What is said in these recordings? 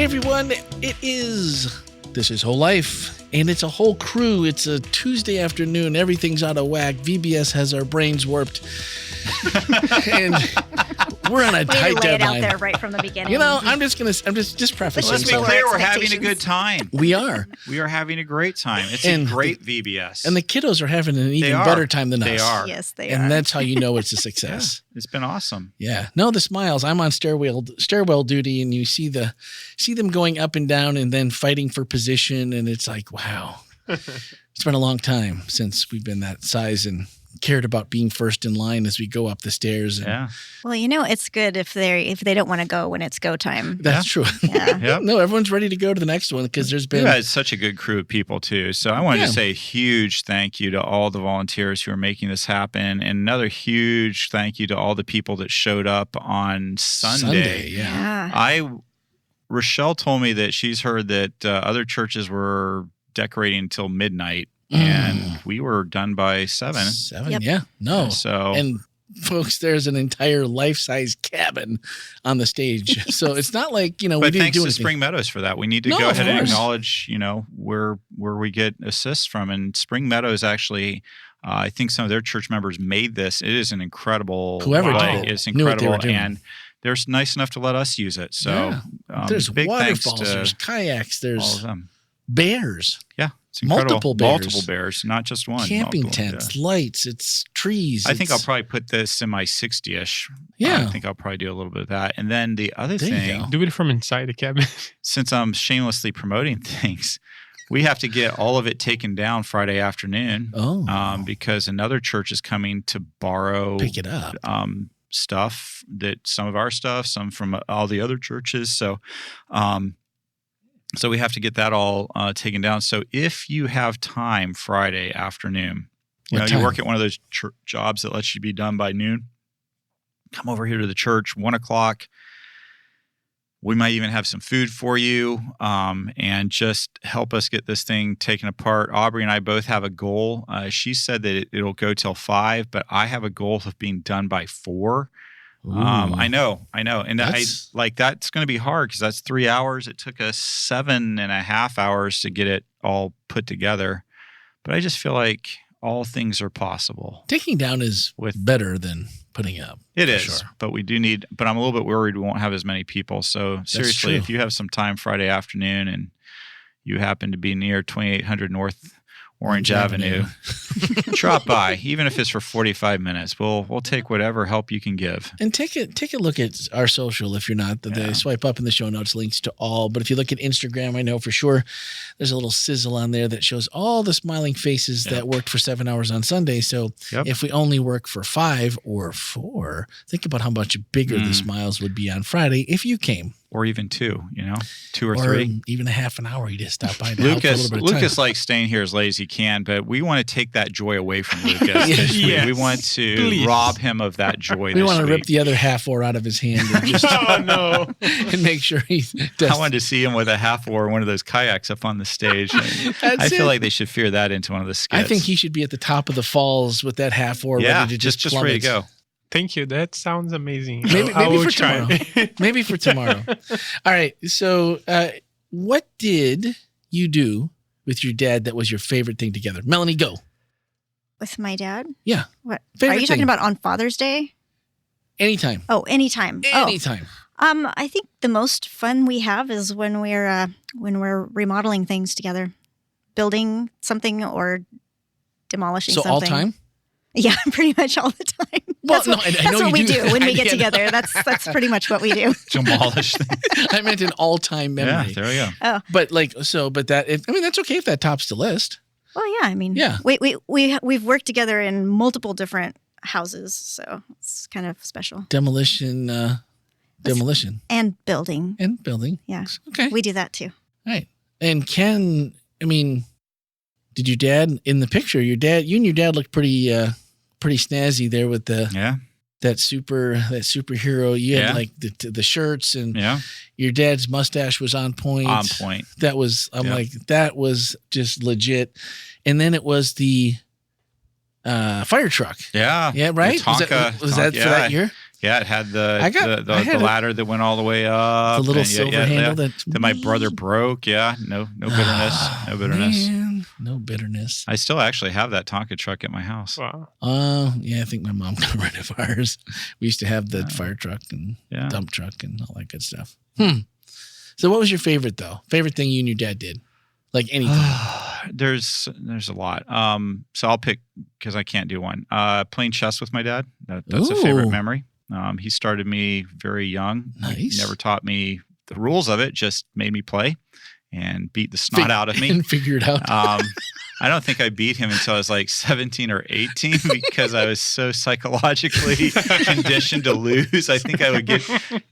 Hey everyone, this is Whole Life, and it's a whole crew. It's a Tuesday afternoon. Everything's out of whack. VBS has our brains warped. And we're on a tight deadline. Lay it out there right from the beginning. You know, I'm just prefacing. Let's be clear, we're having a good time. We are. We are having a great time. It's a great VBS. And the kiddos are having an even better time than us. They are. Yes, they are. And that's how you know it's a success. Yeah, it's been awesome. Yeah. No, the smiles. I'm on stairwell duty, and you see them going up and down and then fighting for position, and it's like, wow. It's been a long time since we've been that size and cared about being first in line as we go up the stairs. And Well, you know, it's good if they don't want to go when it's go time. That's true. Yeah. Yep. No, everyone's ready to go to the next one because there's been... We've had such a good crew of people, too. So I wanted to say a huge thank you to all the volunteers who are making this happen. And another huge thank you to all the people that showed up on Sunday. Rochelle told me that she's heard that other churches were decorating until midnight. And we were done by 7. 7, Yep. yeah. No. So, and folks, there's an entire life-size cabin on the stage. So it's not like, we didn't thanks do to anything. Spring Meadows for that. We need to go ahead and acknowledge, where we get assists from. And Spring Meadows actually, I think some of their church members made this. It is an incredible did It's incredible. And they're nice enough to let us use it. So there's big waterfalls, thanks to there's kayaks, there's all of them. Bears. Yeah. It's incredible. Multiple bears, not just one. Camping tents, lights, it's trees. I think I'll probably put this in my 60-ish. Yeah. I think I'll probably do a little bit of that. And then the other There you thing, go. Do it from inside the cabin. since I'm shamelessly promoting things, we have to get all of it taken down Friday afternoon. Because another church is coming to borrow pick it up. Stuff some of our stuff, some from all the other churches. So we have to get that all taken down. So if you have time Friday afternoon, you work at one of those jobs that lets you be done by noon, come over here to the church, 1:00. We might even have some food for you and just help us get this thing taken apart. Aubrey and I both have a goal. She said that it'll go till 5, but I have a goal of being done by 4. I know. And that's going to be hard because that's 3 hours. It took us 7.5 hours to get it all put together. But I just feel like all things are possible. Taking down is better than putting up. It is, sure. But I'm a little bit worried we won't have as many people. So seriously, if you have some time Friday afternoon and you happen to be near 2800 North Orange Avenue. Drop by, even if it's for 45 minutes. We'll take whatever help you can give. And take a look at our social if you're not. They swipe up in the show notes, links to all. But if you look at Instagram, I know for sure there's a little sizzle on there that shows all the smiling faces that worked for 7 hours on Sunday. So if we only work for 5 or 4, think about how much bigger the smiles would be on Friday if you came. Or even 2, 2 or 3. Even a half an hour, you just stop by to help for a little bit of time. Lucas likes staying here as late as he can, but we want to take that joy away from Lucas. We want to rob him of that joy. We want to rip the other half oar out of his hand and just and make sure he does. I wanted to see him with a half oar, one of those kayaks up on the stage. I feel like they should fear that into one of the skits. I think he should be at the top of the falls with that half oar ready to just ready to go. Thank you. That sounds amazing. Maybe for try. Tomorrow. Maybe for tomorrow. All right. So what did you do with your dad that was your favorite thing together? Melanie, go. With my dad? Yeah. What? Favorite Are you talking thing. about on Father's Day? Anytime. Oh, anytime. Anytime. I think the most fun we have is when we're remodeling things together, building something or demolishing something. So all time? Yeah, pretty much all the time. Well, That's what we do when we get together. That's pretty much what we do. Demolish things. I meant an all-time memory. Yeah, there we go. Oh, but that's okay if that tops the list. well, yeah. I mean, we've worked together in multiple different houses, so it's kind of special. Demolition And building. and building. Yeah. Okay. We do that too. Right. And did your dad in the picture? You and your dad looked pretty snazzy there with that superhero. You had like the shirts and your dad's mustache was on point. On point. That was that was just legit. And then it was the fire truck. Yeah. Yeah. Right. The Tonka, was that for that year? Yeah, it had the the ladder that went all the way up. The little silver handle that my brother broke. Yeah, no bitterness. No bitterness. Man, no bitterness. I still actually have that Tonka truck at my house. Wow. Yeah, I think my mom got rid of ours. We used to have the fire truck and dump truck and all that good stuff. So what was your favorite, though? Favorite thing you and your dad did? Like anything? There's a lot. So I'll pick, because I can't do one. Playing chess with my dad. That's a favorite memory. He started me very young. Nice. He never taught me the rules of it, just made me play and beat the snot out of me. And figure it out. I don't think I beat him until I was like 17 or 18 because I was so psychologically conditioned to lose. I think I would get,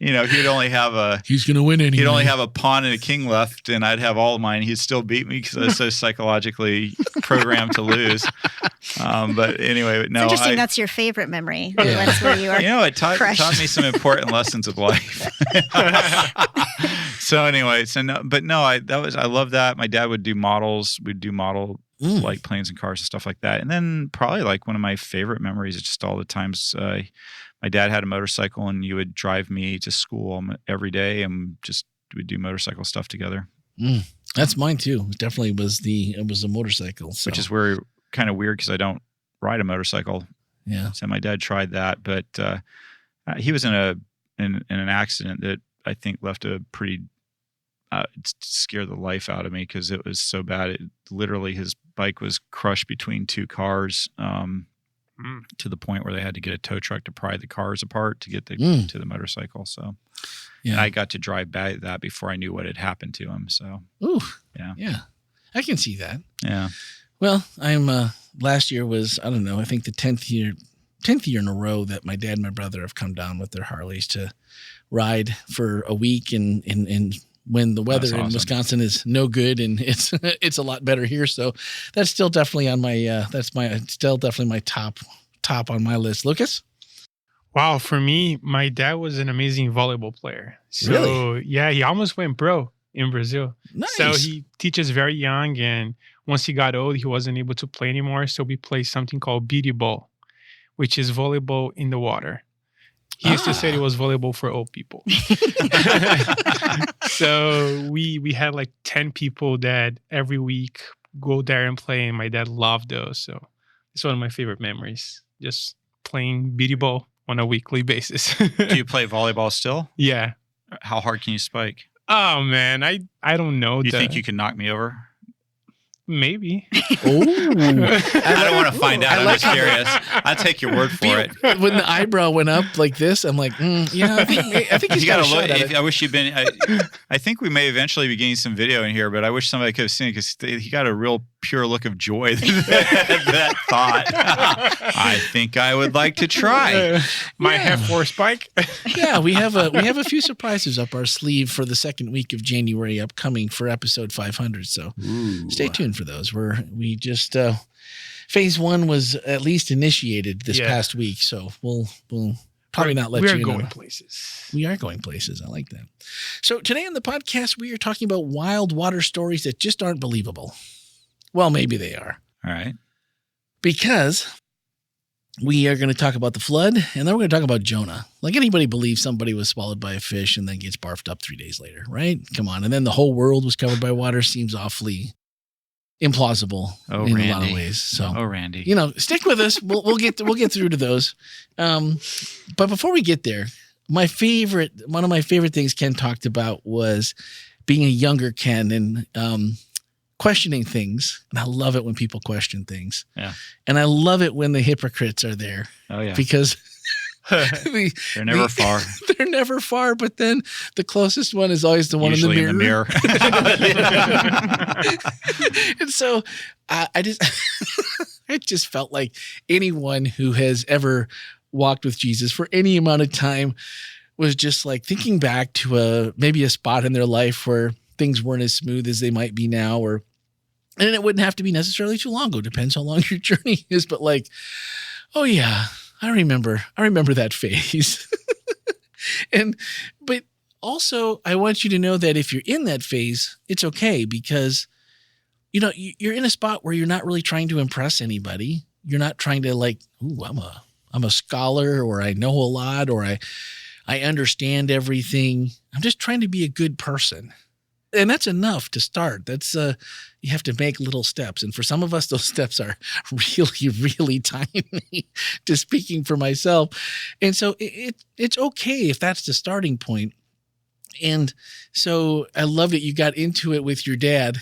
he'd only have he's going to win anyway. He'd only have a pawn and a king left, and I'd have all of mine. He'd still beat me because I was so psychologically programmed to lose. But anyway, no. It's interesting. That's your favorite memory. Yeah. That's where you are. It taught me some important lessons of life. So anyway, I love that. My dad would do models. We'd do like planes and cars and stuff like that. And then probably like one of my favorite memories is just all the times my dad had a motorcycle and you would drive me to school every day and just we'd do motorcycle stuff together. That's mine too. It definitely was a motorcycle. So. Which is kind of weird because I don't ride a motorcycle. Yeah. So my dad tried that, but he was in an accident that I think left a pretty it scared the life out of me because it was so bad. Literally, his bike was crushed between two cars to the point where they had to get a tow truck to pry the cars apart to get to the motorcycle. So, and I got to drive back that before I knew what had happened to him. So, yeah, I can see that. Yeah. Well, I'm last year was, I don't know, I think the 10th year in a row that my dad and my brother have come down with their Harleys to ride for a week and when the weather in Wisconsin is no good and it's a lot better here. So that's still definitely on my, still definitely my top on my list. Lucas? Wow. For me, my dad was an amazing volleyball player. So really? Yeah, he almost went pro in Brazil. Nice. So he teaches very young. And once he got old, he wasn't able to play anymore. So we play something called beady ball, which is volleyball in the water. He used to say it was volleyball for old people. So we had like 10 people that every week go there and play, and my dad loved those. So it's one of my favorite memories, just playing beady ball on a weekly basis. Do you play volleyball still? Yeah. How hard can you spike? Oh, man, I don't know. You think you can knock me over? Maybe. Oh, I don't want to find out. I'm just curious. I'll take your word for it. When the eyebrow went up like this, I'm like, yeah, I think he's got a shot at it. I wish you'd been. I think we may eventually be getting some video in here, but I wish somebody could have seen it because he got a real pure look of joy at that thought. I think I would like to try. My half-horse bike. Yeah, we have a few surprises up our sleeve for the second week of January upcoming for episode 500. So stay tuned for those. We just phase 1 was at least initiated this past week, so we'll probably not let you know. We are going places. We are going places. I like that. So today on the podcast, we are talking about wild water stories that just aren't believable. Well, maybe they are. All right. Because we are going to talk about the flood, and then we're going to talk about Jonah. Like, anybody believes somebody was swallowed by a fish and then gets barfed up 3 days later, right? Come on. And then the whole world was covered by water seems awfully implausible in a lot of ways. So, Randy, stick with us. We'll get through to those. But before we get there, one of my favorite things Ken talked about was being a younger Ken and questioning things. And I love it when people question things. Yeah. And I love it when the hypocrites are there. Oh yeah. Because they're never far. They're never far, but then the closest one is always the one usually in the mirror. And so I just felt like anyone who has ever walked with Jesus for any amount of time was just like thinking back to maybe a spot in their life where things weren't as smooth as they might be now, and it wouldn't have to be necessarily too long ago. Depends how long your journey is, but like, oh yeah, I remember that phase. But also I want you to know that if you're in that phase, it's okay because, you're in a spot where you're not really trying to impress anybody. You're not trying to like, ooh, I'm I'm a scholar, or I know a lot, or I understand everything. I'm just trying to be a good person. And that's enough to start. That's you have to make little steps. And for some of us, those steps are really, really tiny, just speaking for myself. And so it's okay if that's the starting point. And so I love that you got into it with your dad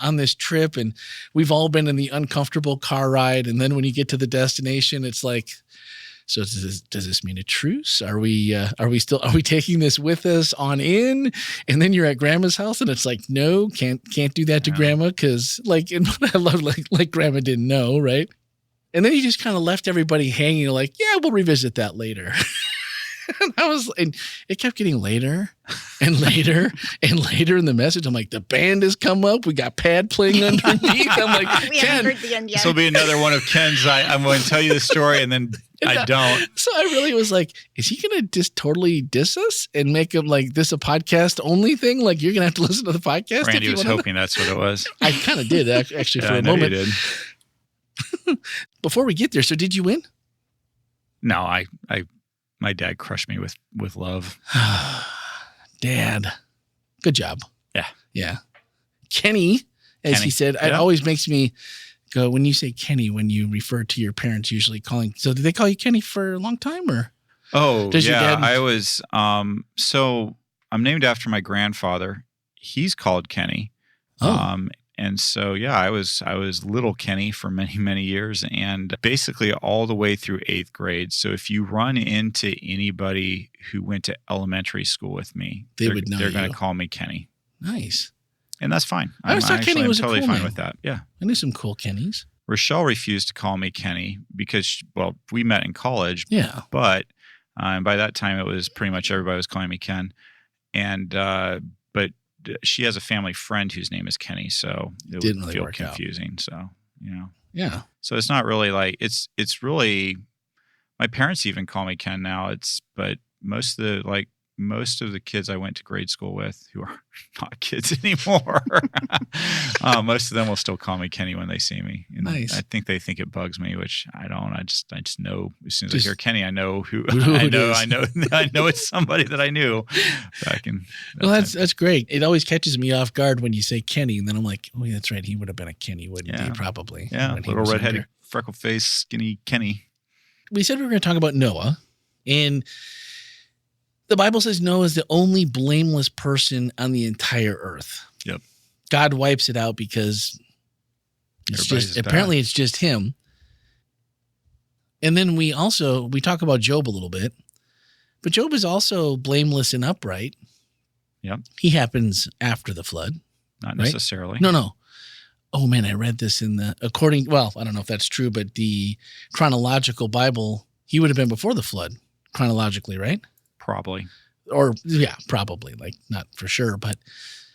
on this trip, and we've all been in the uncomfortable car ride. And then when you get to the destination, it's like, so does this mean a truce? Are we taking this with us on in? And then you're at grandma's house and it's like, no, can't do that to grandma. Cause and what I love, like grandma didn't know. Right. And then you just kind of left everybody hanging like, yeah, we'll revisit that later. And it kept getting later and later and later in the message. I'm like, the band has come up. We got pad playing underneath. I'm like, we Ken, haven't heard the end yet. This will be another one of Ken's. I'm going to tell you the story and then I don't. So I really was like, is he going to just totally diss us and make him like this a podcast only thing? Like you're going to have to listen to the podcast. Randy was hoping that's what it was. I kind of did actually for a moment. You did. Before we get there, so did you win? No, my dad crushed me with love. Dad, good job. Yeah. Kenny, as he said, it always makes me go, when you say Kenny, when you refer to your parents usually calling. So did they call you Kenny for a long time, or? Oh, yeah. I was, so I'm named after my grandfather. He's called Kenny. Oh. And so, yeah, I was little Kenny for many, many years, and basically all the way through 8th grade. So if you run into anybody who went to elementary school with me, they're going to call me Kenny. Nice. And that's fine. I thought Kenny was totally a cool fine name. with that. Yeah. I knew some cool Kennys. Rochelle refused to call me Kenny because, well, we met in college. Yeah. But by that time, it was pretty much everybody was calling me Ken. And but she has a family friend whose name is Kenny, so it didn't would really feel work confusing. So, Yeah. So it's not really like it's really, my parents even call me Ken now. But most of the kids I went to grade school with, who are not kids anymore, most of them will still call me Kenny when they see me. And nice. I think they think it bugs me, which I don't. I just know as soon as I hear Kenny, I know who I know it's somebody that I knew back in. Well, that's great. It always catches me off guard when you say Kenny, and then I'm like, oh, yeah, that's right. He would have been a Kenny, wouldn't he? Probably. Yeah, little redheaded, freckle face, skinny Kenny. We said we were going to talk about Noah, and the Bible says Noah is the only blameless person on the entire earth. Yep. God wipes it out because apparently it's just him. And then we talk about Job a little bit, but Job is also blameless and upright. Yep. He happens after the flood. Not necessarily. No. Oh man, I read this in I don't know if that's true, but the chronological Bible, he would have been before the flood, chronologically, right? Probably. Or, yeah, probably, like not for sure. But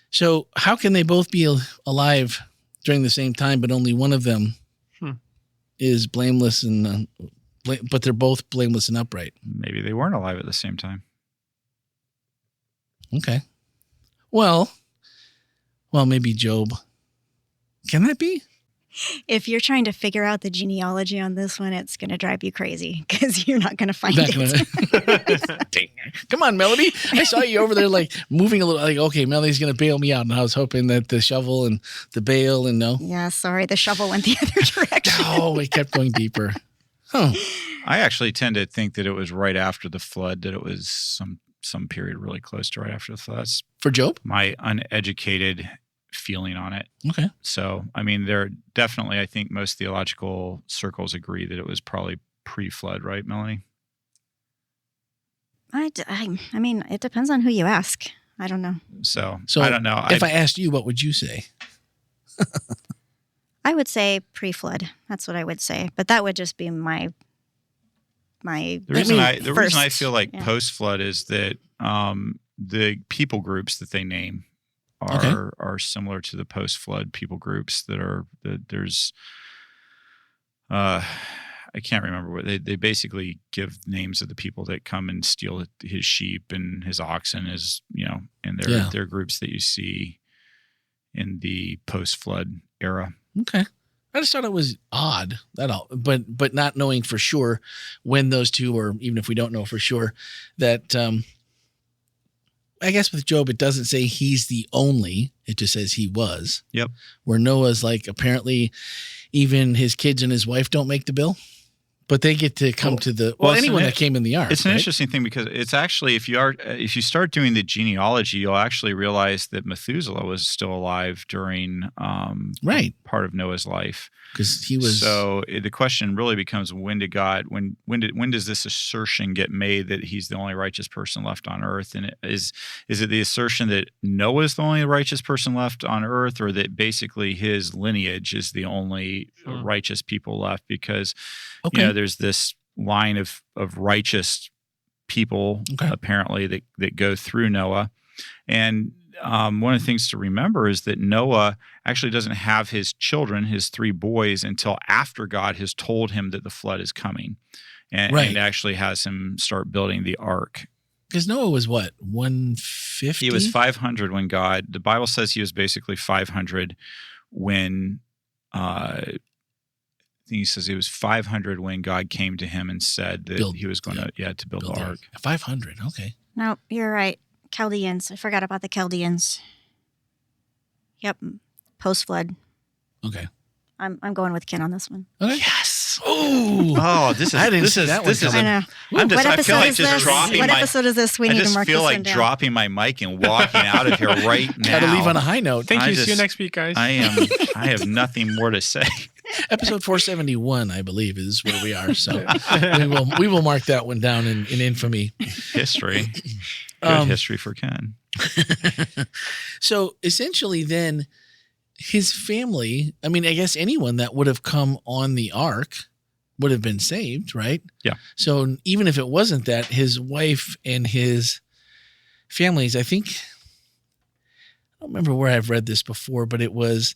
so how can they both be alive during the same time, but only one of them is blameless but they're both blameless and upright? Maybe they weren't alive at the same time. Okay. Well, maybe Job. Can that be? If you're trying to figure out the genealogy on this one, it's going to drive you crazy because you're not going to find it. Come on, Melody. I saw you over there like moving a little like, okay, Melody's going to bail me out. And I was hoping that the shovel and the bail and no. Yeah, sorry. The shovel went the other direction. Oh, it kept going deeper. Huh. I actually tend to think that it was right after the flood, that it was some period really close to right after the flood. That's for Job? My uneducated feeling on it. Okay. So, I mean, there definitely, I think most theological circles agree that it was probably pre-flood, right, Melanie? I mean, it depends on who you ask. I don't know. So I don't know. If I asked you, what would you say? I would say pre-flood. That's what I would say. But that would just be my. The reason I feel like post-flood is that the people groups that they name are similar to the post-flood people groups there's I can't remember what they basically give names of the people that come and steal his sheep and his oxen, and they're groups that you see in the post-flood era. Okay. I just thought it was odd, that all, but not knowing for sure when those two, or even if we don't know for sure, that I guess with Job it doesn't say he's the only; it just says he was. Yep. Where Noah's like apparently even his kids and his wife don't make the bill, but they get to come to the anyone that came in the ark. It's an interesting thing because it's actually if you start doing the genealogy, you'll actually realize that Methuselah was still alive during part of Noah's life. Because he was. So the question really becomes: when does this assertion get made that he's the only righteous person left on earth? And is it the assertion that Noah's the only righteous person left on earth, or that basically his lineage is the only righteous people left? Because there's this line of righteous people apparently that go through Noah, and one of the things to remember is that Noah actually doesn't have his children, his 3 boys, until after God has told him that the flood is coming, and actually has him start building the ark. Because Noah was what, 150? He was 500 when the Bible says he was basically 500 when, I think he says he was 500 when God came to him and said that he was going to build the ark. 500, okay. No, you're right. Chaldeans. I forgot about the Chaldeans. Yep. Post-flood. Okay. I'm going with Ken on this one. Okay. Yes. Oh, this is I didn't see that one. I know. I feel like just dropping What episode is this? We need to mark this one down. I just feel like dropping my mic and walking out of here right now. Got to leave on a high note. Thank you. See you next week, guys. I have nothing more to say. Episode 471, I believe, is where we are. So we will mark that one down in infamy. History. Good history for Ken. So essentially then his family, I mean, I guess anyone that would have come on the ark would have been saved, right? Yeah. So even if it wasn't that, his wife and his families, I think, I don't remember where I've read this before, but it was,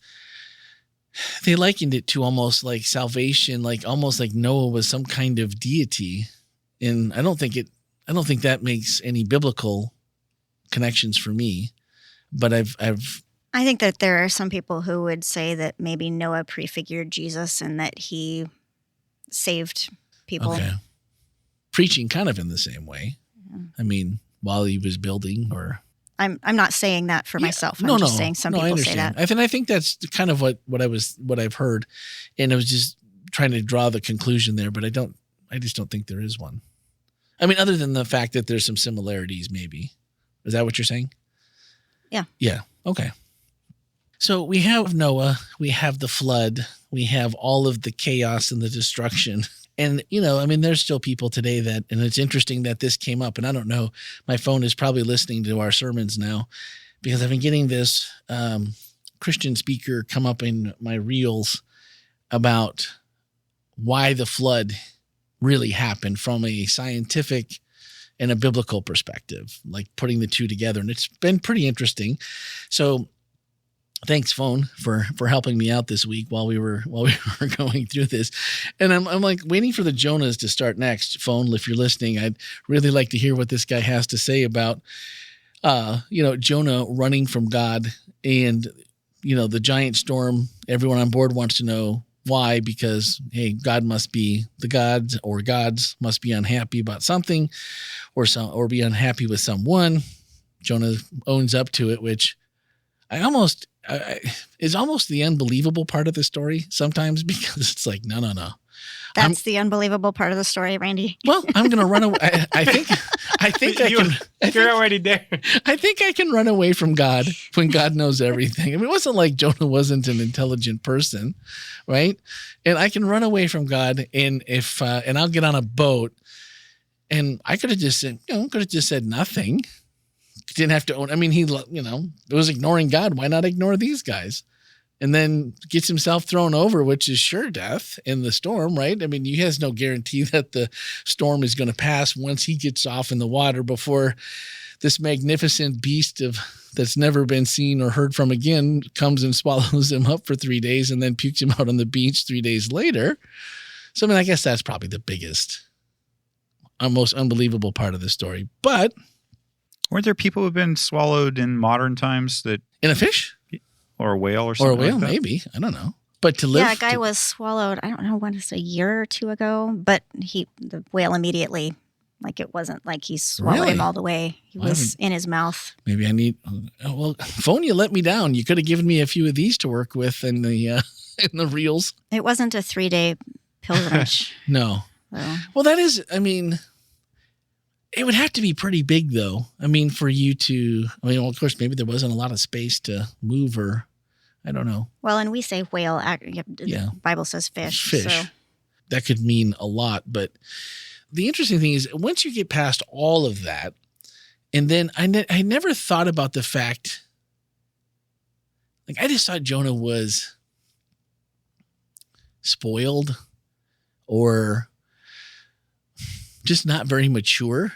they likened it to almost like salvation, like almost like Noah was some kind of deity. And I don't think that makes any biblical connections for me, but I think that there are some people who would say that maybe Noah prefigured Jesus and that he saved people. Okay. Preaching kind of in the same way. Yeah. I mean, while he was building, or I'm not saying that for myself. I'm just saying some people say that. I think that's kind of what I've heard, and I was just trying to draw the conclusion there, but I just don't think there is one. I mean, other than the fact that there's some similarities, maybe. Is that what you're saying? Yeah. Yeah. Okay. So we have Noah, we have the flood, we have all of the chaos and the destruction. And, I mean, there's still people today and it's interesting that this came up, and I don't know, my phone is probably listening to our sermons now because I've been getting this Christian speaker come up in my reels about why the flood really happened from a scientific and a biblical perspective, like putting the two together. And it's been pretty interesting. So thanks, phone, for helping me out this week while we were going through this. And I'm like waiting for the Jonahs to start next. Phone, if you're listening, I'd really like to hear what this guy has to say about Jonah running from God and the giant storm. Everyone on board wants to know why, because hey, God must be the gods, or gods must be unhappy about something, or be unhappy with someone. Jonah owns up to it, which is almost the unbelievable part of the story sometimes, because it's like, no. That's the unbelievable part of the story, Randy. Well, I'm going to run away. I think you're already there. I think I can run away from God when God knows everything. I mean, it wasn't like Jonah wasn't an intelligent person, right? And I can run away from God, and and I'll get on a boat, and I could have just said nothing. Didn't have to own. I mean, he was ignoring God. Why not ignore these guys? And then gets himself thrown over, which is sure death in the storm, right? I mean, he has no guarantee that the storm is going to pass once he gets off in the water before this magnificent beast that's never been seen or heard from again comes and swallows him up for 3 days and then pukes him out on the beach 3 days later. So, I mean, I guess that's probably the biggest, most unbelievable part of the story. But weren't there people who've been swallowed in modern times in a fish? Or a whale or something like that? Or a whale, maybe. I don't know. But to live, yeah, a guy was swallowed. I don't know when it's a year or two ago, but the whale immediately, like it wasn't like he swallowed him all the way. He was in his mouth. Maybe I need. Well, phone, you let me down. You could have given me a few of these to work with in the in the reels. It wasn't a 3-day pilgrimage. No. So. Well, that is. I mean, it would have to be pretty big, though. I mean, for you to. I mean, well, of course, maybe there wasn't a lot of space to move, or I don't know. Well, and we say whale. The Bible says fish. Fish. So. That could mean a lot, but. The interesting thing is once you get past all of that, and then I never thought about the fact, like I just thought Jonah was spoiled or just not very mature.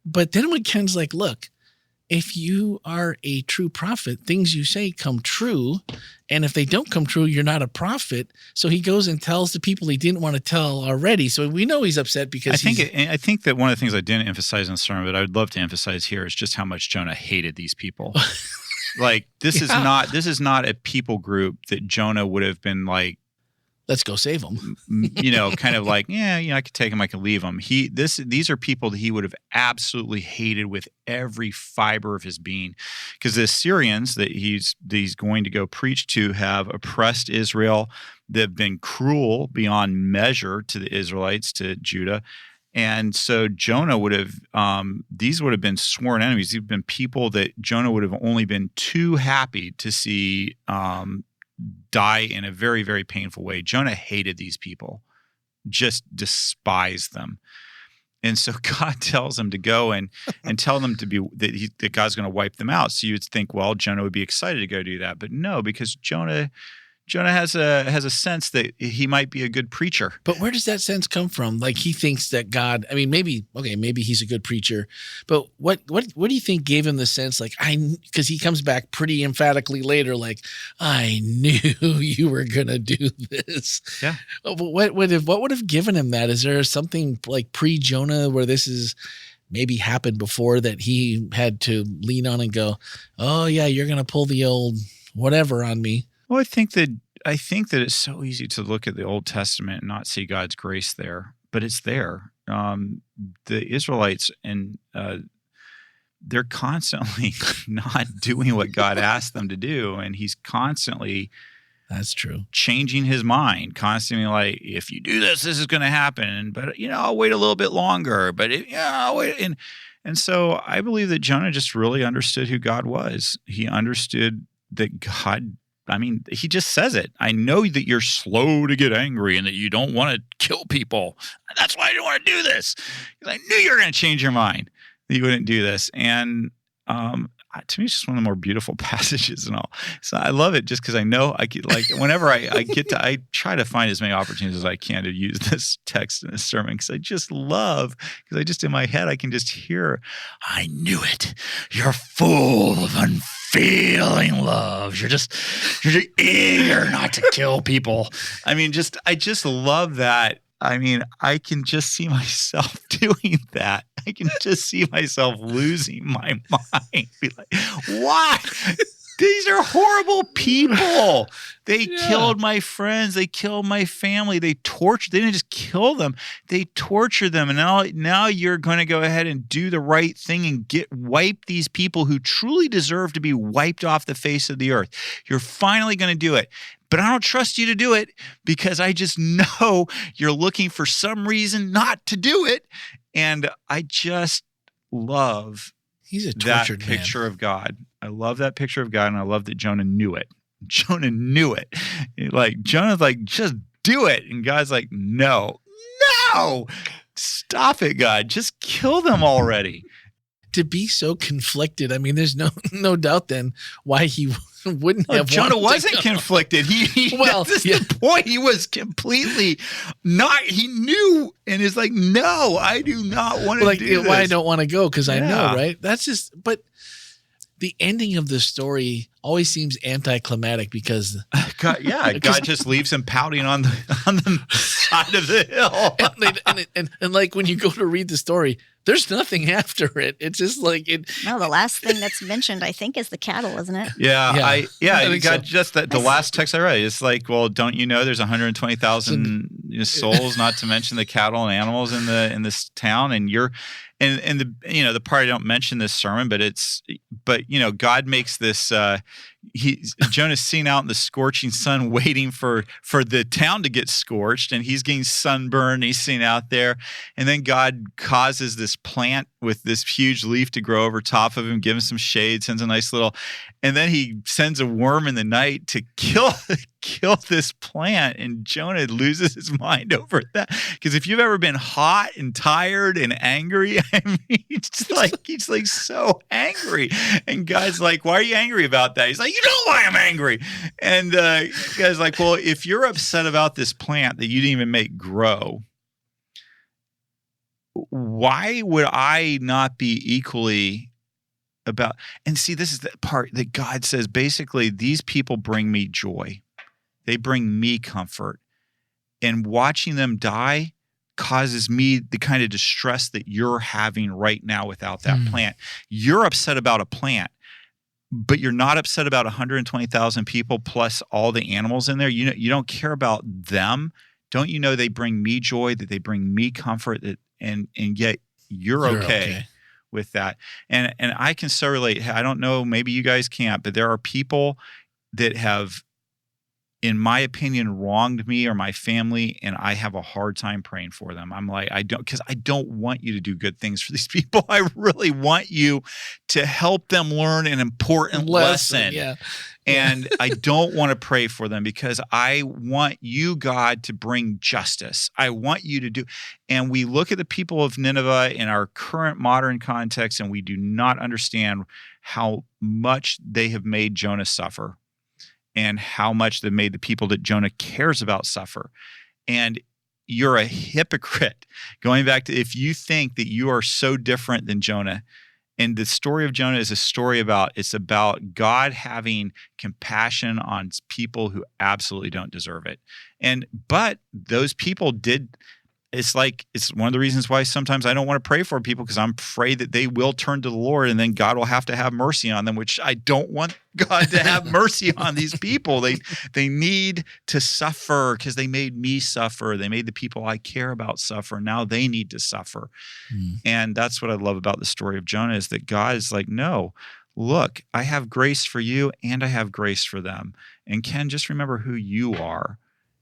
But then when Ken's like, look, if you are a true prophet, things you say come true. And if they don't come true, you're not a prophet. So he goes and tells the people he didn't want to tell already. So we know he's upset because I think that one of the things I didn't emphasize in the sermon, but I would love to emphasize here is just how much Jonah hated these people. Like this is not a people group that Jonah would have been like, let's go save them. Kind of like, I could take them, I could leave them. These are people that he would have absolutely hated with every fiber of his being, because the Assyrians that he's going to go preach to have oppressed Israel. They've been cruel beyond measure to the Israelites, to Judah. And so Jonah would have, these would have been sworn enemies. These have been people that Jonah would have only been too happy to see die in a very, very painful way. Jonah hated these people, just despised them. And so God tells him to go and tell them to be that God's going to wipe them out. So you'd think, well, Jonah would be excited to go do that, but no, because Jonah has a sense that he might be a good preacher. But where does that sense come from? Like he thinks that God, I mean, maybe he's a good preacher, but what do you think gave him the sense? Like because he comes back pretty emphatically later, like I knew you were gonna do this. Yeah. But what would have given him that? Is there something like pre-Jonah where this is maybe happened before that he had to lean on and go, oh yeah, you're gonna pull the old whatever on me? Well, I think that it's so easy to look at the Old Testament and not see God's grace there, but it's there. The Israelites and they're constantly not doing what God asked them to do, and He's constantly that's true changing His mind, constantly like, if you do this, this is going to happen, but I'll wait a little bit longer, but I'll wait. And so I believe that Jonah just really understood who God was. He understood that God. I mean, he just says it. I know that you're slow to get angry and that you don't want to kill people. That's why I don't want to do this. I knew you were going to change your mind, that you wouldn't do this. And to me, it's just one of the more beautiful passages and all. So I love it just because I know I get like whenever I get to, I try to find as many opportunities as I can to use this text in a sermon because I just love, because I just in my head, I can just hear, I knew it. You're full of unfailing love. You're just eager not to kill people. I mean, I just love that. I mean, I can just see myself doing that. I can just see myself losing my mind. Be like, what? These are horrible people. They killed my friends. They killed my family. They didn't just kill them. They tortured them. And now you're going to go ahead and do the right thing and wipe these people who truly deserve to be wiped off the face of the earth. You're finally going to do it. But I don't trust you to do it because I just know you're looking for some reason not to do it. And I just love that picture of God. I love that picture of God, and I love that Jonah knew it. Jonah knew it. Jonah's like, just do it. And God's like, no, stop it, God. Just kill them already. To be so conflicted. I mean, there's no doubt then why he wouldn't have. Jonah wasn't conflicted. This is the point. He was completely not. He knew and is like, no, I do not want to do this. Why I don't want to go because I know, right? That's just. But the ending of the story always seems anticlimactic because God just leaves him pouting on the side of the hill. and like when you go to read the story, There's nothing after it. It's just like it. No, the last thing that's mentioned, I think, is the cattle, isn't it? Yeah, I you think got so. just the last text I read. It's like, well, don't you know there's 120,000 souls, not to mention the cattle and animals in this town, and the part I don't mention this sermon, but God makes this. Jonah's seen out in the scorching sun, waiting for the town to get scorched, and he's getting sunburned. He's seen out there, and then God causes this plant with this huge leaf to grow over top of him, give him some shade, sends a nice little, and then he sends a worm in the night to kill this plant, and Jonah loses his mind over that. Because if you've ever been hot and tired and angry, I mean, he's like so angry, and God's like, "Why are you angry about that?" He's like, "You know why I'm angry." And God's like, "Well, if you're upset about this plant that you didn't even make grow, why would I not be equally about?" And see, this is the part that God says, basically, these people bring me joy. They bring me comfort. And watching them die causes me the kind of distress that you're having right now without that plant. You're upset about a plant, but you're not upset about 120,000 people plus all the animals in there. You don't care about them. Don't you know they bring me joy, that they bring me comfort, and yet you're okay with that. And I can so relate. I don't know, maybe you guys can't, but there are people that have, in my opinion, wronged me or my family, and I have a hard time praying for them. I'm like, because I don't want you to do good things for these people. I really want you to help them learn an important lesson. Yeah. And I don't want to pray for them because I want you, God, to bring justice. I want you to do. And we look at the people of Nineveh in our current modern context, and we do not understand how much they have made Jonah suffer, and how much they've made the people that Jonah cares about suffer. And you're a hypocrite. Going back to, if you think that you are so different than Jonah, and the story of Jonah is a story about God having compassion on people who absolutely don't deserve it. But those people did. It's one of the reasons why sometimes I don't want to pray for people, because I'm afraid that they will turn to the Lord and then God will have to have mercy on them, which I don't want God to have mercy on these people. They need to suffer because they made me suffer. They made the people I care about suffer. Now they need to suffer. And that's what I love about the story of Jonah, is that God is like, no, look, I have grace for you and I have grace for them. And Ken, just remember who you are.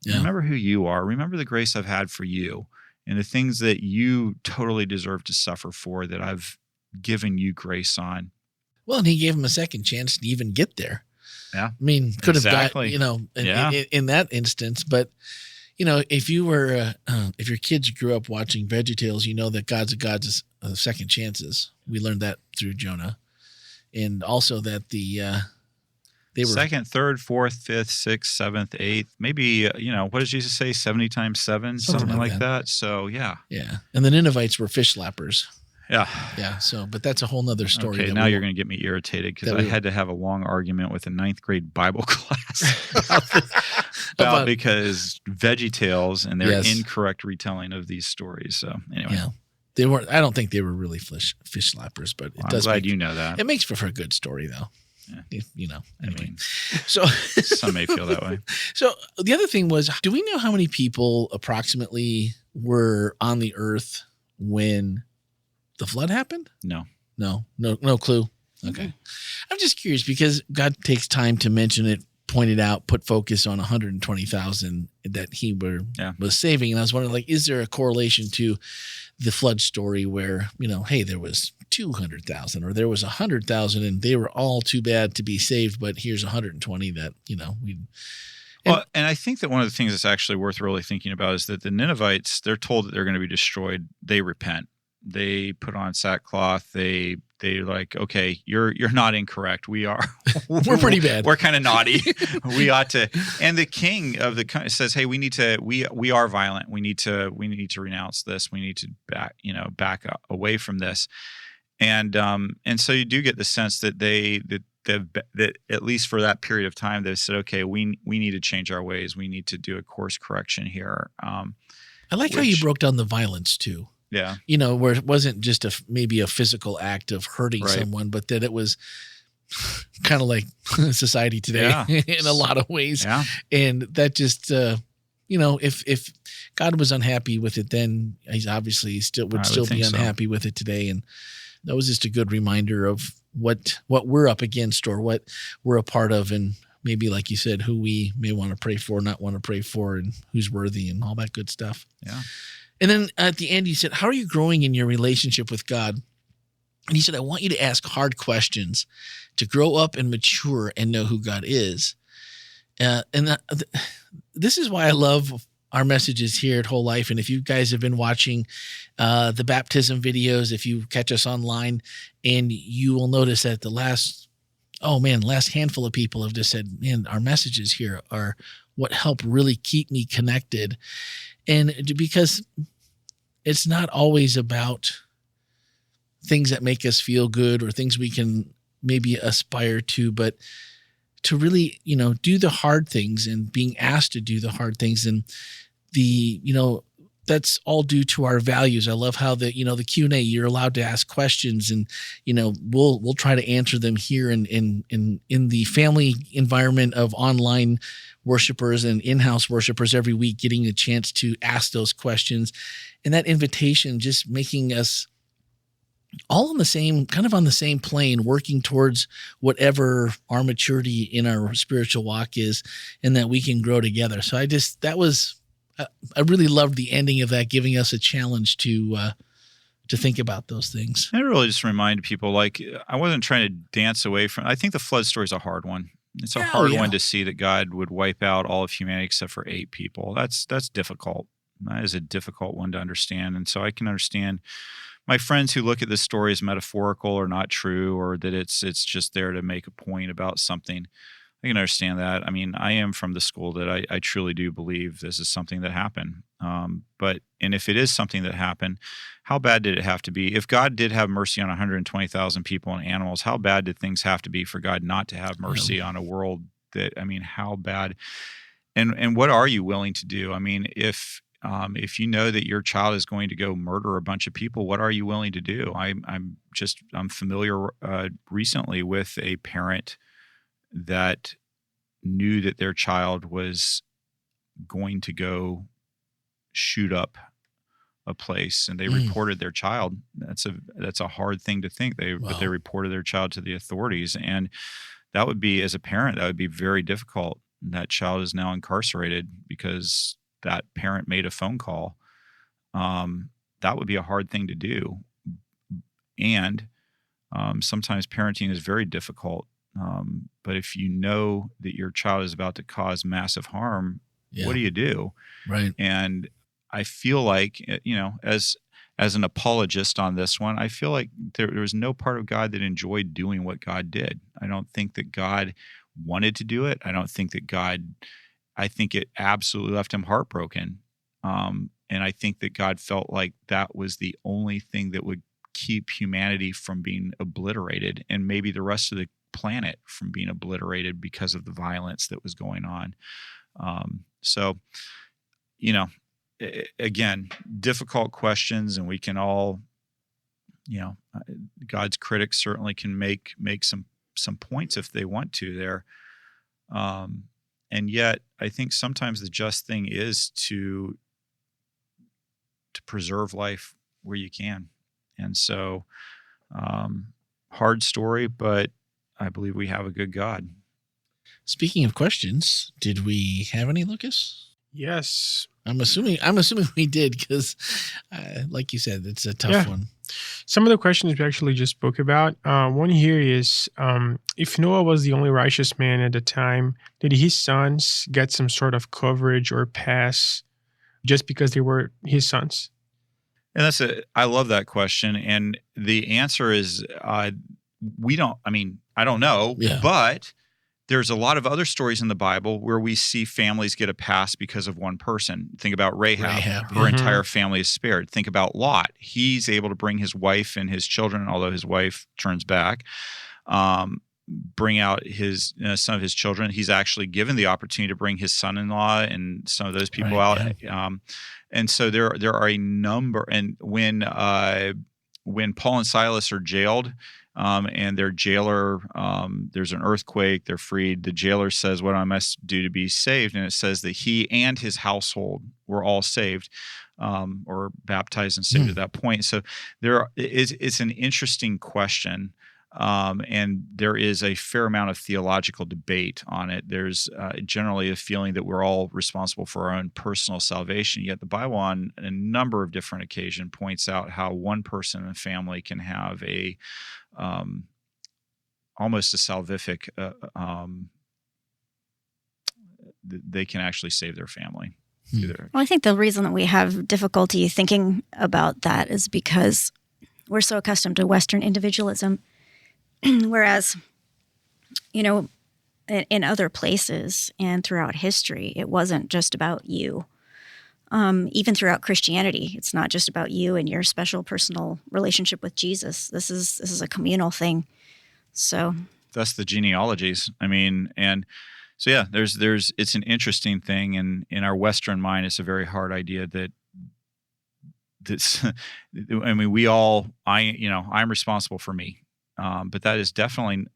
Yeah. Remember who you are. Remember the grace I've had for you and the things that you totally deserve to suffer for, that I've given you grace on. Well, and he gave him a second chance to even get there. Yeah. I mean, could have got, in that instance. But, if you were, if your kids grew up watching VeggieTales, you know that God's a God of second chances. We learned that through Jonah. And also that they were second, third, fourth, fifth, sixth, seventh, eighth, maybe, what does Jesus say? 70 times 7, something like that. So, yeah. Yeah. And the Ninevites were fish slappers. Yeah. Yeah. So, but that's a whole nother story. Okay. Now you're going to get me irritated, because I had to have a long argument with a 9th grade Bible class about because VeggieTales and their incorrect retelling of these stories. So anyway. Yeah. They weren't, I don't think they were really fish slappers, but it does. I'm glad you know that. It makes for a good story, though. Yeah. Anyway. So some may feel that way. So the other thing was, do we know how many people approximately were on the earth when the flood happened? No clue. Okay. I'm just curious, because God takes time to mention it, point it out, put focus on 120,000 that he was saving. And I was wondering, is there a correlation to the flood story where, hey, there was 200,000 or there was 100,000 and they were all too bad to be saved, but here's 120 that, Well, and I think that one of the things that's actually worth really thinking about is that the Ninevites, they're told that they're going to be destroyed. They repent. They put on sackcloth. They're like, okay, you're not incorrect. We are. We're pretty bad. We're kind of naughty. We ought to. And the king of the country says, hey, we are violent. We need to renounce this. We need to back away from this. And so you do get the sense that that at least for that period of time, they've said, okay, we need to change our ways. We need to do a course correction here. I like how you broke down the violence too. Yeah. Where it wasn't just maybe a physical act of hurting Right. someone, but that it was kind of like society today in a lot of ways. Yeah. And that just, if God was unhappy with it, then he's obviously would still be unhappy with it today. And that was just a good reminder of what we're up against or what we're a part of. And maybe, like you said, who we may want to pray for, not want to pray for, and who's worthy and all that good stuff. Yeah. And then at the end, he said, how are you growing in your relationship with God? And he said, I want you to ask hard questions to grow up and mature and know who God is. This is why I love our messages here at Whole Life. And if you guys have been watching the baptism videos, if you catch us online, and you will notice that the last handful of people have just said, man, our messages here are what help really keep me connected. And because it's not always about things that make us feel good or things we can maybe aspire to, but to really, do the hard things and being asked to do the hard things. And that's all due to our values. I love how the Q&A, you're allowed to ask questions, and, we'll try to answer them here in the family environment of online worshipers and in-house worshipers every week, getting a chance to ask those questions. And that invitation just making us all on the same plane, working towards whatever our maturity in our spiritual walk is, and that we can grow together. So I really loved the ending of that, giving us a challenge to think about those things. It really just reminded people, like, I wasn't trying to dance away from, I think the flood story is a hard one. It's a hard one to see that God would wipe out all of humanity except for 8 people. That's difficult. That is a difficult one to understand. And so I can understand my friends who look at this story as metaphorical or not true, or that it's just there to make a point about something. I can understand that. I mean, I am from the school that I truly do believe this is something that happened. And if it is something that happened, how bad did it have to be? If God did have mercy on 120,000 people and animals, how bad did things have to be for God not to have mercy on a world how bad? And what are you willing to do? I mean, if you know that your child is going to go murder a bunch of people, what are you willing to do? I'm familiar recently with a parent that knew that their child was going to go shoot up a place, and they reported their child. That's a hard thing to think. But they reported their child to the authorities, and that would be, as a parent, that would be very difficult. That child is now incarcerated because that parent made a phone call. That would be a hard thing to do. And sometimes parenting is very difficult. But if you know that your child is about to cause massive harm, what do you do? Right. And I feel like, as an apologist on this one, I feel like there was no part of God that enjoyed doing what God did. I don't think that God wanted to do it. I think it absolutely left him heartbroken. And I think that God felt like that was the only thing that would keep humanity from being obliterated, and maybe the rest of the planet from being obliterated because of the violence that was going on. Again, difficult questions, and we can all, God's critics certainly can make some points if they want to there. And yet I think sometimes the just thing is to preserve life where you can. And so, hard story, but I believe we have a good God. Speaking of questions, did we have any, Lucas? Yes. I'm assuming we did, because like you said, it's a tough one. Some of the questions we actually just spoke about. One here is, if Noah was the only righteous man at the time, did his sons get some sort of coverage or pass just because they were his sons? And I love that question. And the answer is, I don't know, but there's a lot of other stories in the Bible where we see families get a pass because of one person. Think about Rahab. Her entire family is spared. Think about Lot. He's able to bring his wife and his children, although his wife turns back. bring out his some of his children. He's actually given the opportunity to bring his son-in-law and some of those people out. Yeah. And so there are a number. And when Paul and Silas are jailed, and their jailer, there's an earthquake, they're freed. The jailer says, "What I must do to be saved?" And it says that he and his household were all saved, or baptized and saved at that point. So it's an interesting question. And there is a fair amount of theological debate on it. There's generally a feeling that we're all responsible for our own personal salvation, yet the Bible on a number of different occasions points out how one person in a family can have a almost a salvific, they can actually save their family. Well, I think the reason that we have difficulty thinking about that is because we're so accustomed to Western individualism. Whereas, in other places and throughout history, it wasn't just about you. Even throughout Christianity, it's not just about you and your special personal relationship with Jesus. This is a communal thing. So that's the genealogies. I mean, and so yeah, it's an interesting thing, and in our Western mind, it's a very hard idea that's. I mean, I'm responsible for me. But that is definitely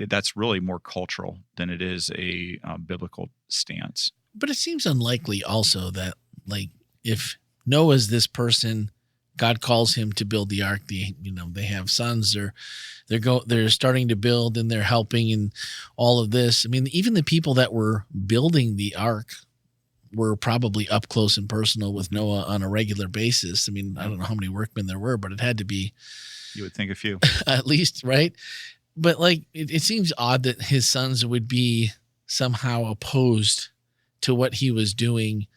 that's really more cultural than it is a biblical stance. But it seems unlikely also that, like, if Noah's this person, God calls him to build the ark. They have sons, they're starting to build and they're helping and all of this. I mean, even the people that were building the ark were probably up close and personal with Noah on a regular basis. I mean, I don't know how many workmen there were, but it had to be. You would think a few. At least, right? But it seems odd that his sons would be somehow opposed to what he was doing,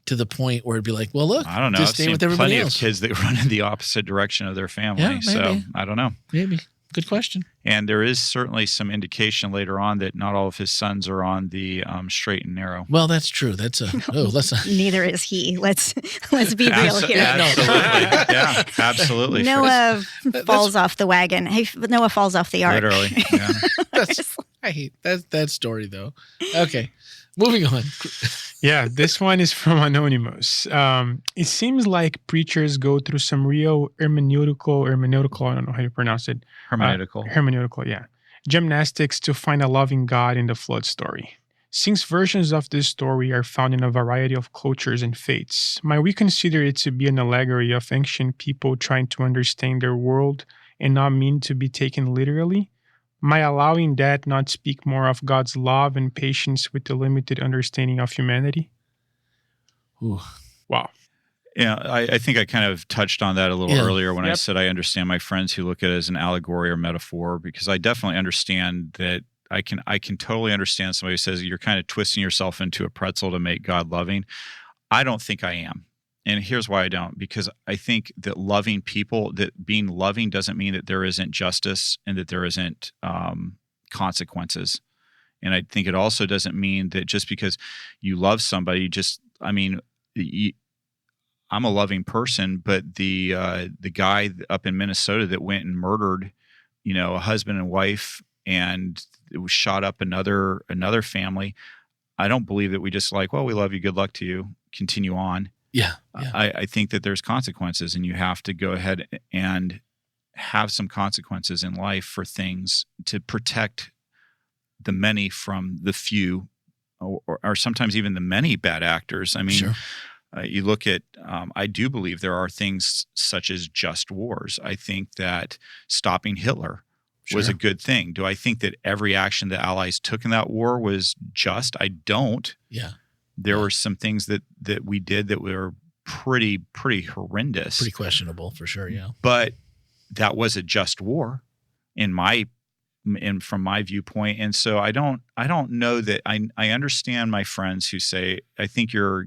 to the point where it'd be like, well, look, I don't know. just stay with everybody plenty else. Of kids that run in the opposite direction of their family. Yeah, so I don't know. Maybe. Good question. And there is certainly some indication later on that not all of his sons are on the straight and narrow. Well, that's true. Neither is he. Let's be real here. Absolutely. Yeah, absolutely. Noah falls off the wagon. Hey, Noah falls off the ark. Literally. Yeah. I hate that story though. Okay. Moving on. Yeah, this one is from Anonymous. It seems like preachers go through some real hermeneutical, I don't know how you pronounce it. Hermeneutical, yeah. Gymnastics to find a loving God in the flood story. Since versions of this story are found in a variety of cultures and faiths, might we consider it to be an allegory of ancient people trying to understand their world and not mean to be taken literally? Might allowing that not speak more of God's love and patience with the limited understanding of humanity? Ooh. Wow. Yeah, I think I kind of touched on that a little earlier when I said I understand my friends who look at it as an allegory or metaphor, because I definitely understand that I can totally understand somebody who says you're kind of twisting yourself into a pretzel to make God loving. I don't think I am. And here's why I don't, because I think that loving people, that being loving doesn't mean that there isn't justice and that there isn't consequences. And I think it also doesn't mean that just because you love somebody, I'm a loving person, but the guy up in Minnesota that went and murdered, a husband and wife, and it was shot up another family. I don't believe that we just we love you, good luck to you, continue on. Yeah. I think that there's consequences, and you have to go ahead and have some consequences in life for things to protect the many from the few, or sometimes even the many bad actors. I mean, sure. You look at, I do believe there are things such as just wars. I think that stopping Hitler was a good thing. Do I think that every action the Allies took in that war was just? I don't. Yeah. There were some things that we did that were pretty horrendous. Pretty questionable for sure, yeah. But that was a just war from my viewpoint. And so I don't know that I understand my friends who say, I think you're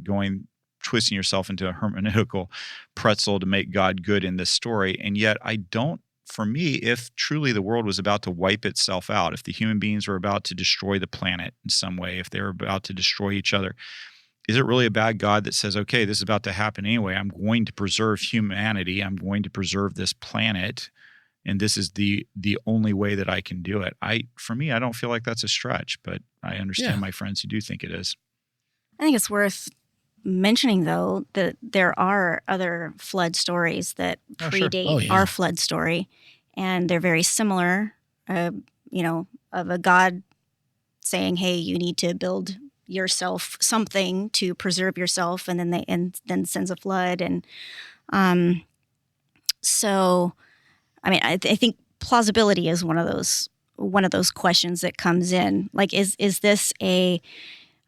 twisting yourself into a hermeneutical pretzel to make God good in this story. And yet I don't. For me, if truly the world was about to wipe itself out, if the human beings were about to destroy the planet in some way, if they were about to destroy each other, is it really a bad God that says, okay, this is about to happen anyway, I'm going to preserve humanity, I'm going to preserve this planet and this is the only way that I can do it. For me, I don't feel like that's a stretch, but I understand my friends who do think it is. I think it's worth mentioning, though, that there are other flood stories that predate our flood story, and they're very similar. Of a God saying, "Hey, you need to build yourself something to preserve yourself," and then sends a flood, and so I think plausibility is one of those questions that comes in. Like, is this a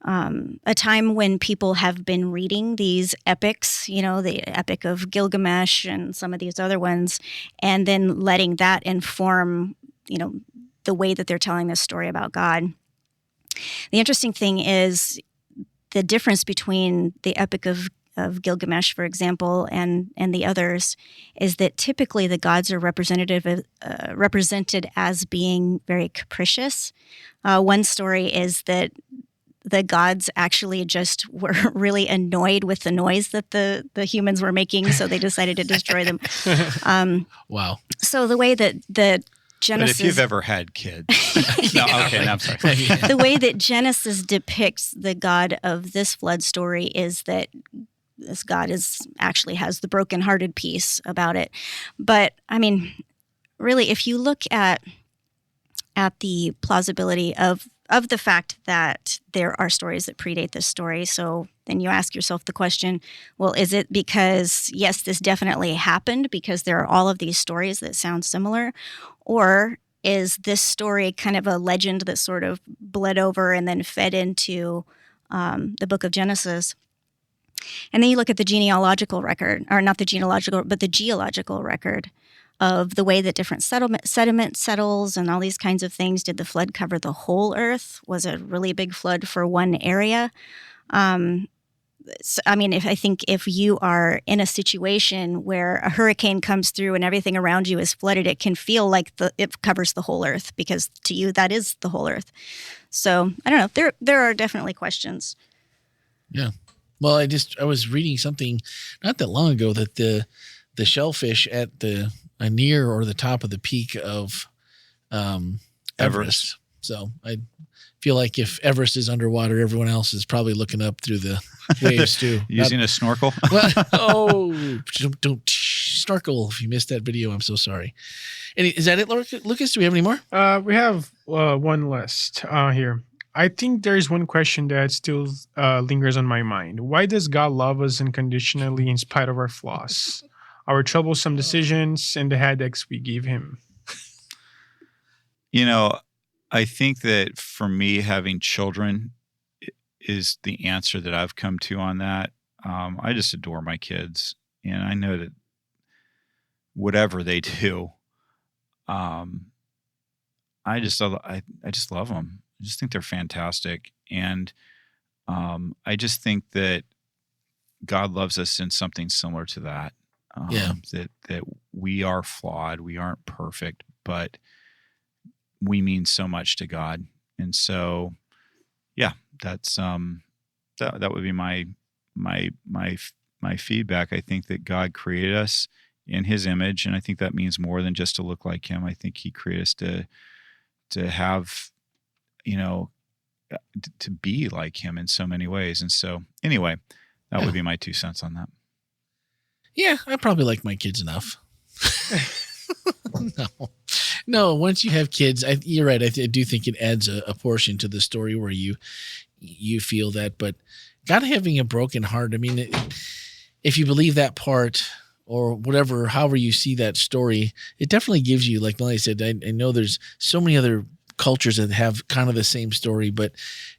time when people have been reading these epics, the Epic of Gilgamesh and some of these other ones, and then letting that inform, the way that they're telling this story about God. The interesting thing is the difference between the Epic of Gilgamesh, for example, and the others, is that typically the gods are represented as being very capricious. One story is that the gods actually just were really annoyed with the noise that the humans were making, so they decided to destroy them. Wow. So the way that Genesis... But if you've ever had kids... No, I'm sorry. The way that Genesis depicts the God of this flood story is that this God actually has the brokenhearted piece about it. But, really, if you look at the plausibility of the fact that there are stories that predate this story. So then you ask yourself the question, well, is it because, yes, this definitely happened because there are all of these stories that sound similar? Or is this story kind of a legend that sort of bled over and then fed into the book of Genesis? And then you look at the genealogical record, or not the genealogical, but the geological record of the way that different sediment settles and all these kinds of things. Did the flood cover the whole earth? Was it a really big flood for one area? If you are in a situation where a hurricane comes through and everything around you is flooded, it can feel like it covers the whole earth, because to you that is the whole earth. So I don't know. There are definitely questions. Yeah. Well, I was reading something not that long ago that the shellfish at near or the top of the peak of Everest. So I feel like if Everest is underwater, everyone else is probably looking up through the waves too. Using a snorkel? Don't snorkel. If you missed that video, I'm so sorry. Is that it, Lucas? Do we have any more? We have one list here. I think there is one question that still lingers on my mind. Why does God love us unconditionally in spite of our flaws, our troublesome decisions, and the headaches we give him? I think that for me, having children is the answer that I've come to on that. I just adore my kids, and I know that whatever they do, I just love them. I just think they're fantastic, and I just think that God loves us in something similar to that. That we are flawed, we aren't perfect, but we mean so much to God, and so that's that would be my feedback. I think that God created us in His image, and I think that means more than just to look like Him. I think He created us to have, to be like Him in so many ways. And so anyway, that would be my 2 cents on that. Yeah, I probably like my kids enough. No. Once you have kids, you're right. I do think it adds a portion to the story where you feel that. But God having a broken heart, if you believe that part or whatever, however you see that story, it definitely gives you, like Melanie said, I know there's so many other cultures that have kind of the same story, but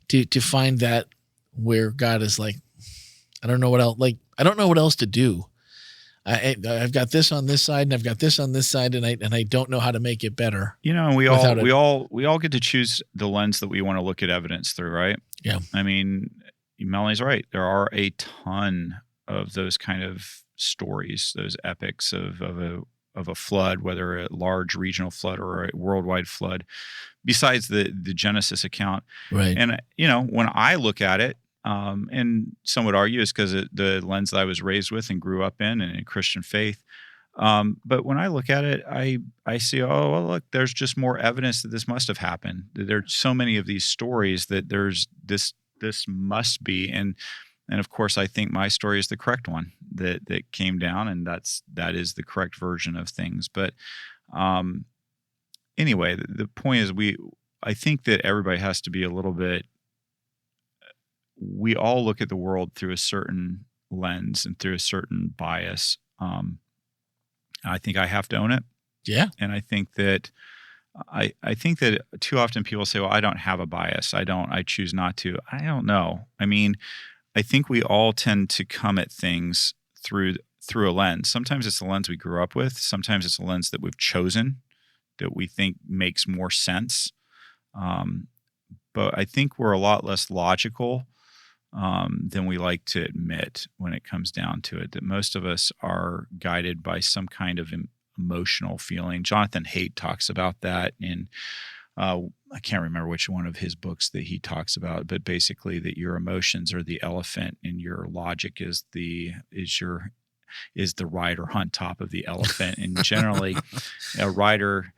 to find that where God is like, I don't know what else to do. I've got this on this side, and I've got this on this side, and I don't know how to make it better. And we all get to choose the lens that we want to look at evidence through, right? Yeah. Melanie's right. There are a ton of those kind of stories, those epics of a flood, whether a large regional flood or a worldwide flood, besides the Genesis account. Right. And when I look at it, and some would argue it's because the lens that I was raised with and grew up in and in Christian faith, But when I look at it, I see, oh, well, look, there's just more evidence that this must have happened. There's so many of these stories that there's this must be. And of course, I think my story is the correct one that came down, and that is the correct version of things. But anyway, the point is I think that everybody has to be a little bit, we all look at the world through a certain lens and through a certain bias. I think I have to own it. Yeah. And I think that too often people say, well, I don't have a bias. I choose not to. I don't know. I mean, I think we all tend to come at things through a lens. Sometimes it's the lens we grew up with. Sometimes it's a lens that we've chosen that we think makes more sense. But I think we're a lot less logical than we like to admit when it comes down to it, that most of us are guided by some kind of emotional feeling. Jonathan Haidt talks about that in, I can't remember which one of his books that he talks about, but basically that your emotions are the elephant and your logic is the rider on top of the elephant. And generally a rider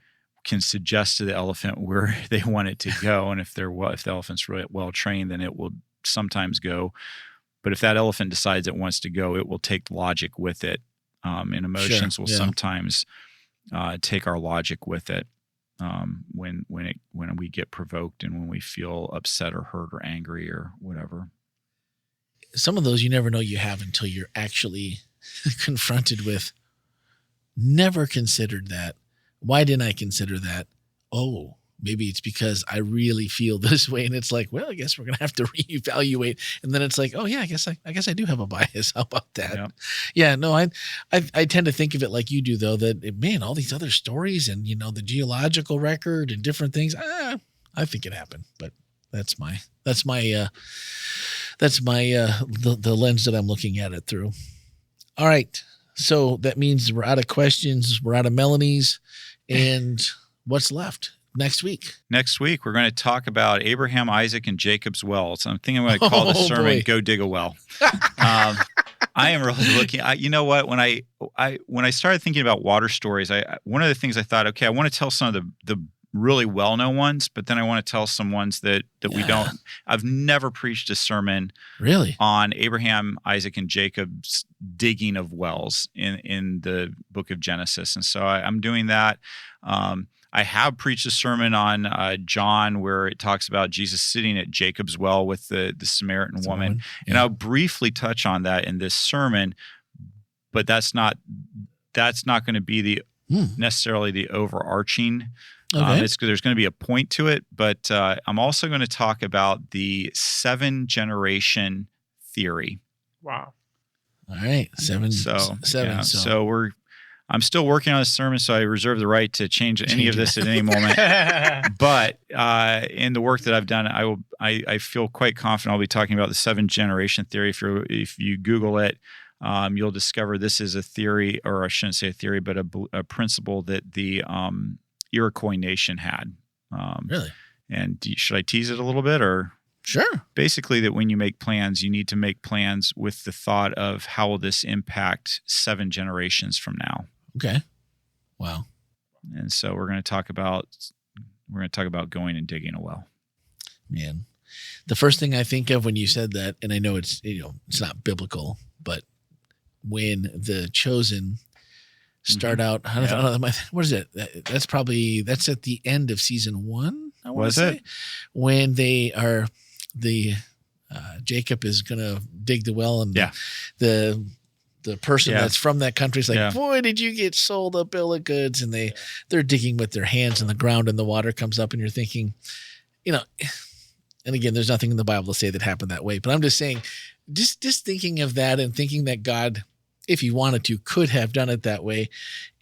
can suggest to the elephant where they want it to go. And if the elephant's really well trained, then it will sometimes go. But if that elephant decides it wants to go, it will take logic with it. And emotions will sometimes take our logic with it when we get provoked and when we feel upset or hurt or angry or whatever. Some of those you never know you have until you're actually confronted with, never considered that. Why didn't I consider that? Oh, maybe it's because I really feel this way. And it's like, well, I guess we're going to have to reevaluate. And then it's like, oh yeah, I guess I do have a bias. How about that? Yeah, no, I tend to think of it like you do though, that man, all these other stories and, the geological record and different things. I think it happened, but that's the lens that I'm looking at it through. All right. So that means we're out of questions. We're out of Melanie's. And what's left? Next week, we're going to talk about Abraham, Isaac, and Jacob's well. So I'm thinking I'm going to call the sermon, Go Dig a Well. I am really looking, you know what, when I started thinking about water stories, one of the things I thought, okay, I want to tell some of the really well-known ones, but then I want to tell some ones that we don't. I've never preached a sermon really on Abraham, Isaac, and Jacob's digging of wells in the book of Genesis. And so I'm doing that. I have preached a sermon on John where it talks about Jesus sitting at Jacob's well with the Samaritan woman. Yeah. And I'll briefly touch on that in this sermon, but that's not going to be necessarily the overarching. Okay. There's going to be a point to it, but I'm also going to talk about the 7-generation theory. Wow. All right. Seven. Yeah, so I'm still working on this sermon, so I reserve the right to change any of this at any moment. But in the work that I've done, I feel quite confident I'll be talking about the 7-generation theory. If you Google it, you'll discover this is a theory, or I shouldn't say a theory, but a principle that the Iroquois nation had. Really? And should I tease it a little bit, or? Sure. Basically, that when you make plans, you need to make plans with the thought of how will this impact 7 generations from now. Okay. Wow. And so we're going to talk about going and digging a well. Man, the first thing I think of when you said that, and I know it's it's not biblical, but when the chosen start out, I don't know, what is it? That's at the end of season 1. I want to say, when they are Jacob is going to dig the well, and the person that's from that country is like, boy, did you get sold a bill of goods? And they're digging with their hands in the ground, and the water comes up, and you're thinking, and again, there's nothing in the Bible to say that happened that way, but I'm just saying, just thinking of that and thinking that God, if he wanted to, could have done it that way.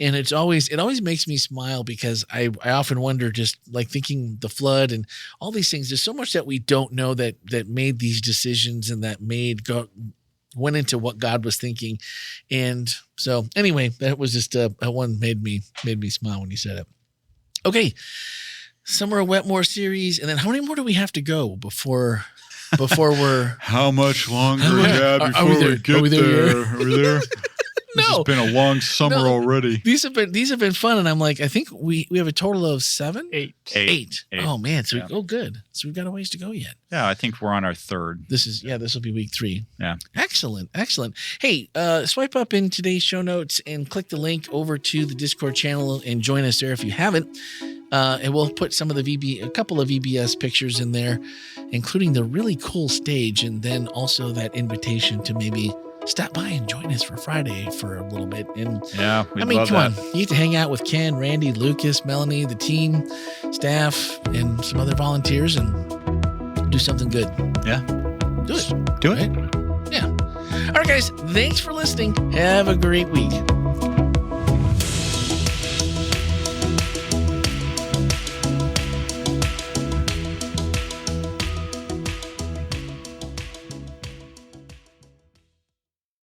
And it always makes me smile, because I often wonder, just like thinking the flood and all these things, there's so much that we don't know that made these decisions and that went into what God was thinking. And so anyway, that was just one made me smile when you said it. Okay. Summer WetMore series. And then how many more do we have to go before we're how much longer before we get there? Are we there? This has been a long summer already. These have been fun, and I'm like, I think we have a total of 7? 8. Oh man, so good. So we've got a ways to go yet. Yeah, I think we're on our 3rd. This will be week 3. Yeah. Excellent. Hey, swipe up in today's show notes and click the link over to the Discord channel and join us there if you haven't. And we'll put some of a couple of VBS pictures in there, including the really cool stage, and then also that invitation to maybe stop by and join us for Friday for a little bit. And love come that. on, you get to hang out with Ken, Randy, Lucas, Melanie, the team, staff, and some other volunteers, and do something good. Yeah, do it. Do it. Right? Yeah. All right, guys. Thanks for listening. Have a great week.